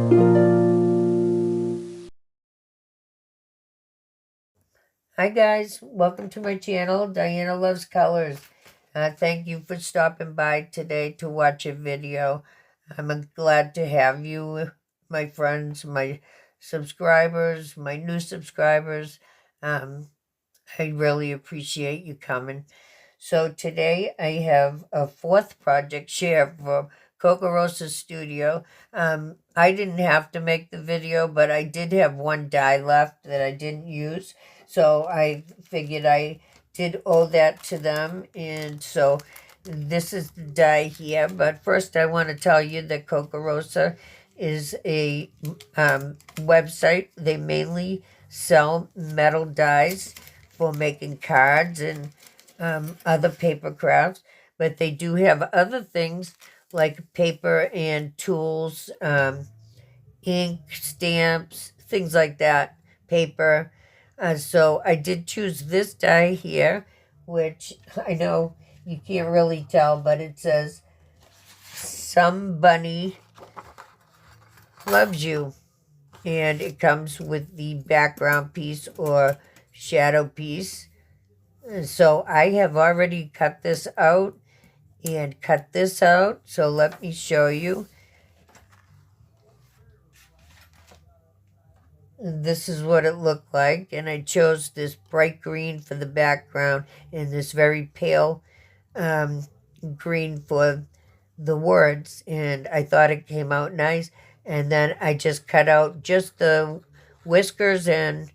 Hi guys, welcome to my channel, Diana Loves Colors. Thank you for stopping by today to watch a video. I'm glad to have you, my friends, my subscribers, my new subscribers. I really appreciate you coming. So today I have a fourth project share for Kokorosa Studio. I didn't have to make the video, but I did have one die left that I didn't use. So I figured I did owe that to them. And so this is the die here. But first I want to tell you that Kokorosa is a website. They mainly sell metal dies for making cards and other paper crafts, but they do have other things like paper and tools, ink, stamps, things like that, paper. So I did choose this die here, which I know you can't really tell, but it says, "Some bunny loves you." And it comes with the background piece or shadow piece. So I have already cut this out and cut this out. So let me show you. This is what it looked like. And I chose this bright green for the background and this very pale green for the words. And I thought it came out nice. And then I just cut out just the whiskers and,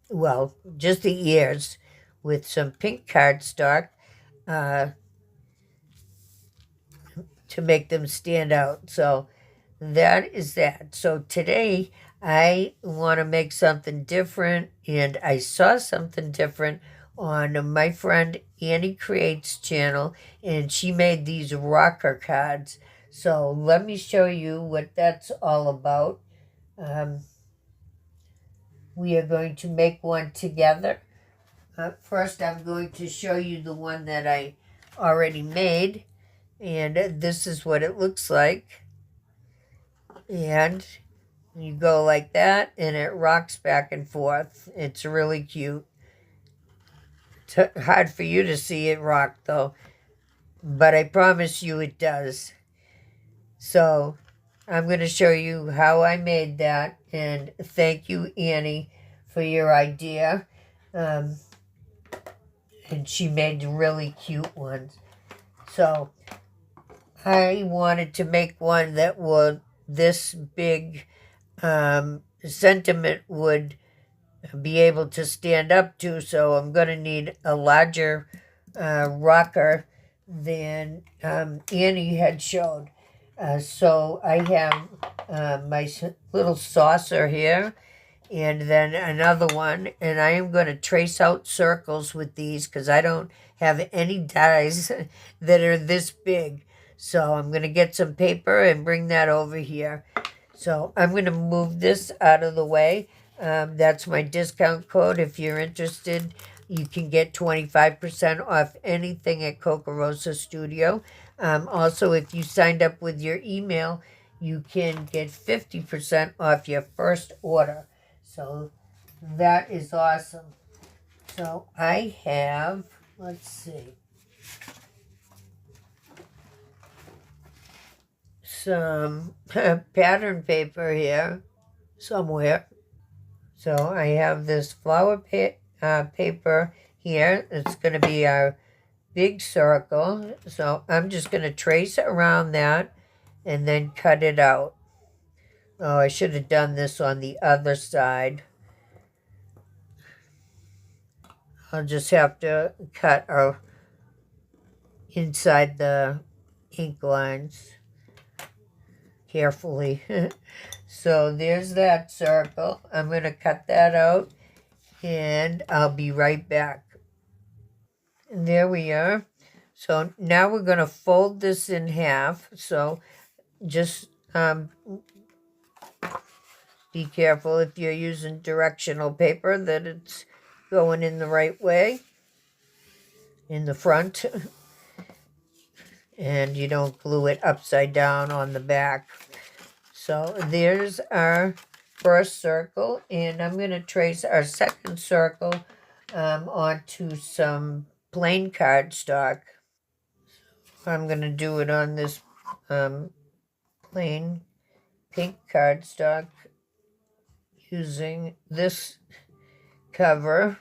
well, just the ears with some pink cardstock. To make them stand out. So that is that. So today I want to make something different, and I saw something different on my friend Annie Creates channel, and she made these rocker cards. So let me show you what that's all about. We are going to make one together. First, I'm going to show you the one that I already made. And this is what it looks like. And you go like that, and it rocks back and forth. It's really cute. It's hard for you to see it rock, though. But I promise you it does. So I'm going to show you how I made that. And thank you, Annie, for your idea. And she made really cute ones. So I wanted to make one that would, this big sentiment would be able to stand up to. So I'm going to need a larger rocker than Annie had showed. So I have my little saucer here and then another one. And I am going to trace out circles with these because I don't have any dies that are this big. So I'm going to get some paper and bring that over here. So I'm going to move this out of the way. That's my discount code. If you're interested, you can get 25% off anything at Kokorosa Studio. Also, if you signed up with your email, you can get 50% off your first order. So that is awesome. So I have, let's see, some pattern paper here somewhere. So I have this flower paper here. It's going to be our big circle. So I'm just going to trace around that and then cut it out. Oh, I should have done this on the other side. I'll just have to cut our inside the ink lines carefully. So there's that circle. I'm going to cut that out and I'll be right back. And there we are. So now we're going to fold this in half. So just be careful if you're using directional paper that it's going in the right way in the front. And you don't glue it upside down on the back. So there's our first circle, and I'm going to trace our second circle onto some plain cardstock. I'm going to do it on this plain pink cardstock using this cover.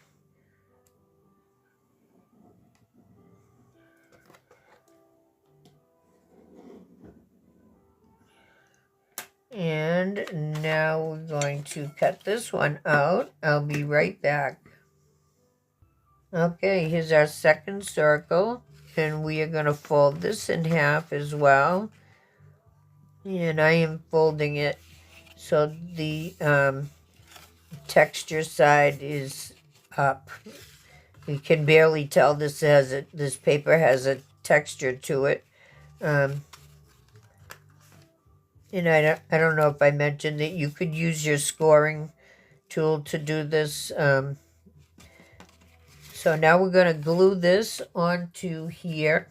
And now we're going to cut this one out. I'll be right back. Okay, here's our second circle, and we are going to fold this in half as well. And I am folding it so the texture side is up. You can barely tell this paper has a texture to it. And I don't know if I mentioned that you could use your scoring tool to do this. So now we're going to glue this onto here.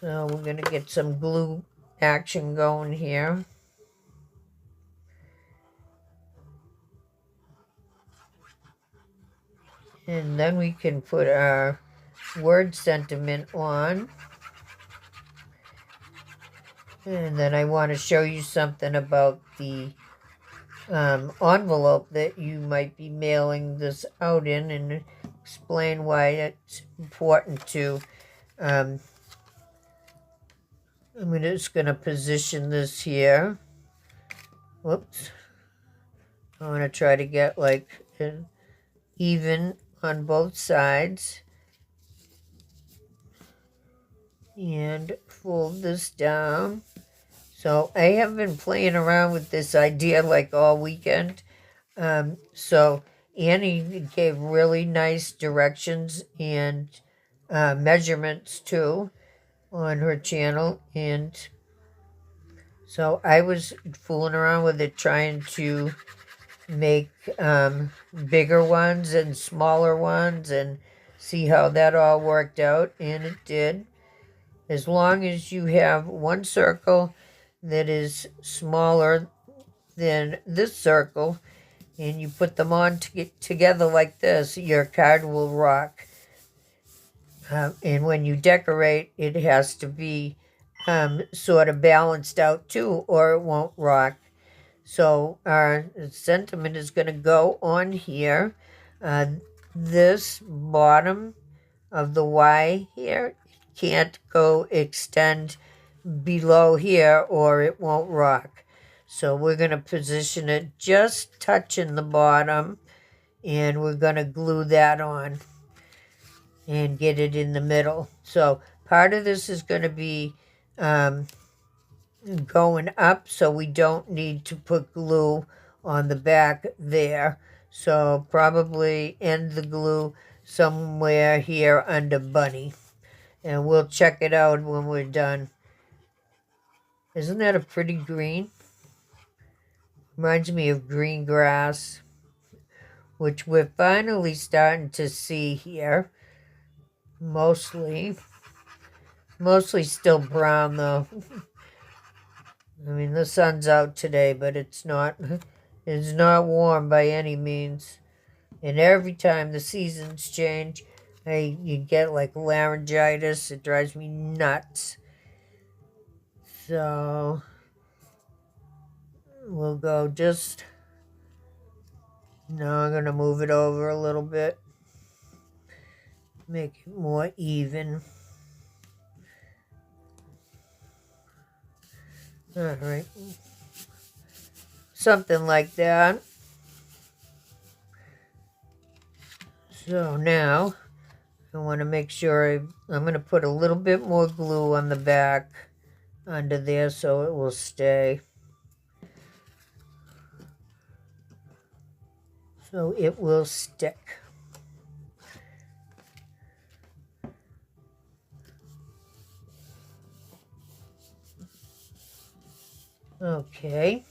So we're going to get some glue action going here. And then we can put our word sentiment on. And then I want to show you something about the envelope that you might be mailing this out in, and explain why it's important to. I'm just going to position this here. Whoops. I want to try to get like even on both sides. And fold this down. So I have been playing around with this idea like all weekend. So Annie gave really nice directions and measurements too on her channel. And so I was fooling around with it, trying to make bigger ones and smaller ones and see how that all worked out. And it did. As long as you have one circle that is smaller than this circle, and you put them on together like this, your card will rock. And when you decorate, it has to be sort of balanced out too, or it won't rock. So our sentiment is going to go on here. This bottom of the Y here can't go extend below here or it won't rock. So we're going to position it just touching the bottom, and we're going to glue that on and get it in the middle. So part of this is going to be going up, so we don't need to put glue on the back there. So probably end the glue somewhere here under Bunny. And we'll check it out when we're done. Isn't that a pretty green? Reminds me of green grass, which we're finally starting to see here. Mostly still brown though. I mean, the sun's out today, but it's not warm by any means. And every time the seasons change, you get like laryngitis. It drives me nuts. So we'll go just, now I'm going to move it over a little bit. Make it more even. All right. Something like that. So now I want to make sure I'm going to put a little bit more glue on the back under there so it will stay. So it will stick. Okay.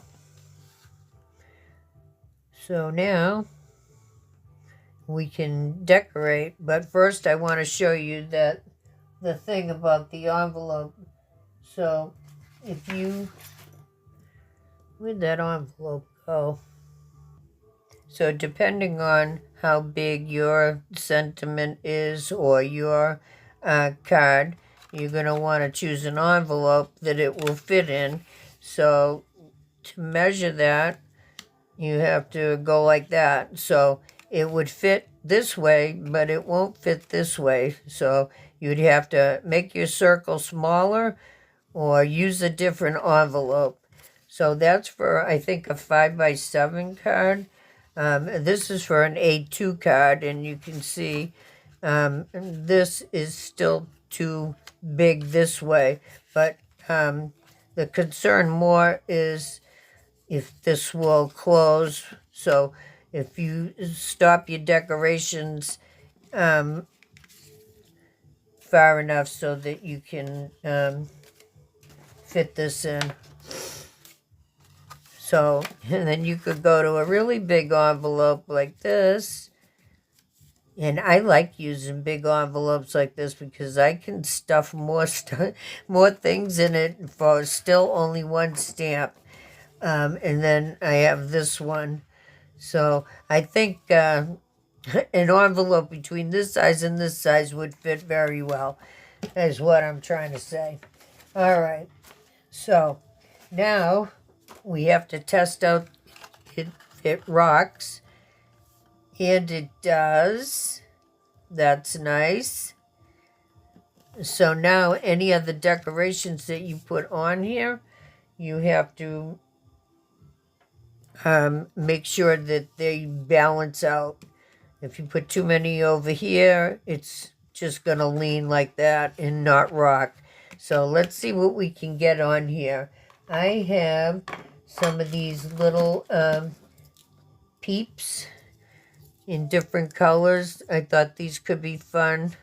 So now we can decorate, but first I want to show you that the thing about the envelope. So if you, where'd that envelope go? So depending on how big your sentiment is or your card, you're going to want to choose an envelope that it will fit in. So to measure that, you have to go like that. So it would fit this way, but it won't fit this way. So you'd have to make your circle smaller or use a different envelope. So that's for, I think, a 5x7 card. This is for an A2 card, and you can see this is still too big this way. But the concern more is if this will close. So if you stop your decorations far enough so that you can fit this in. So, and then you could go to a really big envelope like this. And I like using big envelopes like this because I can stuff more things in it for still only one stamp. And then I have this one. So I think an envelope between this size and this size would fit very well, is what I'm trying to say. All right. So now we have to test out if it rocks. And it does. That's nice. So now any of the decorations that you put on here, you have to make sure that they balance out. If you put too many over here, it's just going to lean like that and not rock. So let's see what we can get on here. I have some of these little peeps in different colors. I thought these could be fun,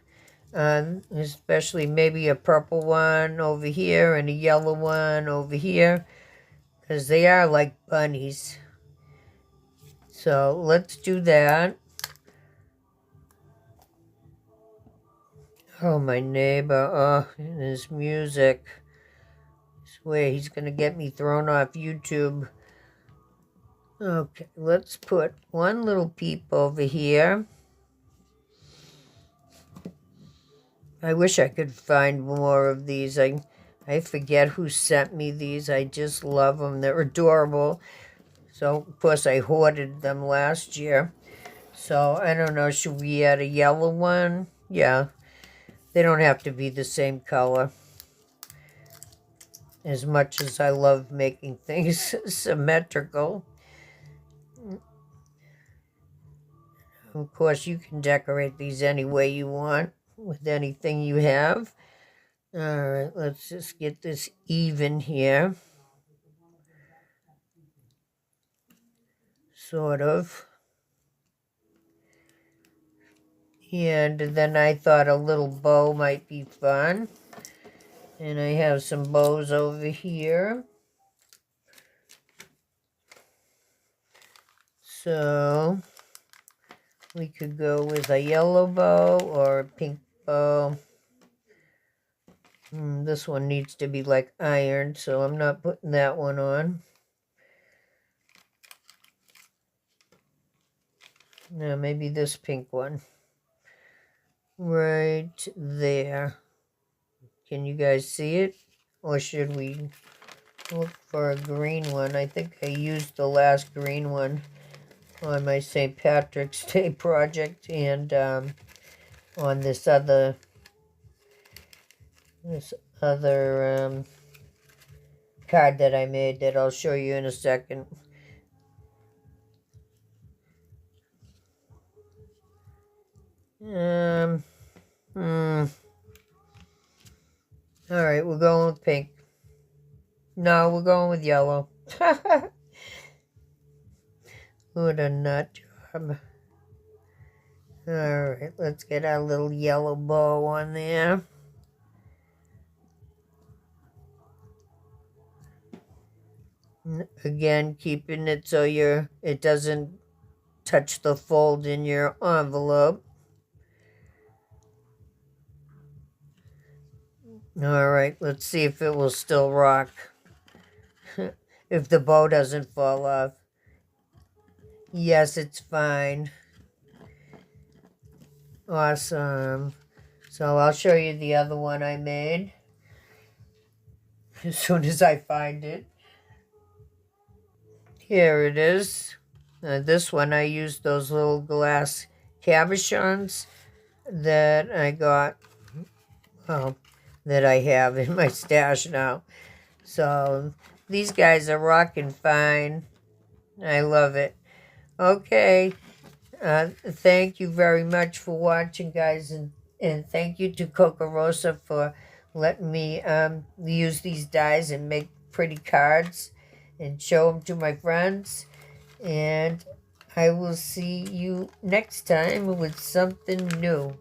especially maybe a purple one over here and a yellow one over here, because they are like bunnies. So let's do that. Oh, my neighbor, oh, and his music. I swear he's going to get me thrown off YouTube. Okay, let's put one little peep over here. I wish I could find more of these. I forget who sent me these. I just love them. They're adorable. So, of course, I hoarded them last year. So, I don't know. Should we add a yellow one? Yeah. They don't have to be the same color. As much as I love making things symmetrical. Of course, you can decorate these any way you want with anything you have. All right, let's just get this even here. Sort of. And then I thought a little bow might be fun. And I have some bows over here. So we could go with a yellow bow or a pink bow. This one needs to be like iron, so I'm not putting that one on. No, maybe this pink one. Right there. Can you guys see it? Or should we look for a green one? I think I used the last green one on my St. Patrick's Day project and on this other card that I made that I'll show you in a second. All right, we're going with pink. No, we're going with yellow. What a nut job. All right, let's get our little yellow bow on there. Again, keeping it so it doesn't touch the fold in your envelope. All right, let's see if it will still rock. If the bow doesn't fall off. Yes, it's fine. Awesome. So I'll show you the other one I made as soon as I find it. Here it is. This one I used those little glass cabochons that I got, well, that I have in my stash now. So these guys are rocking fine. I love it. Okay. Thank you very much for watching, guys, and thank you to Kokorosa for letting me use these dies and make pretty cards and show them to my friends. And I will see you next time with something new.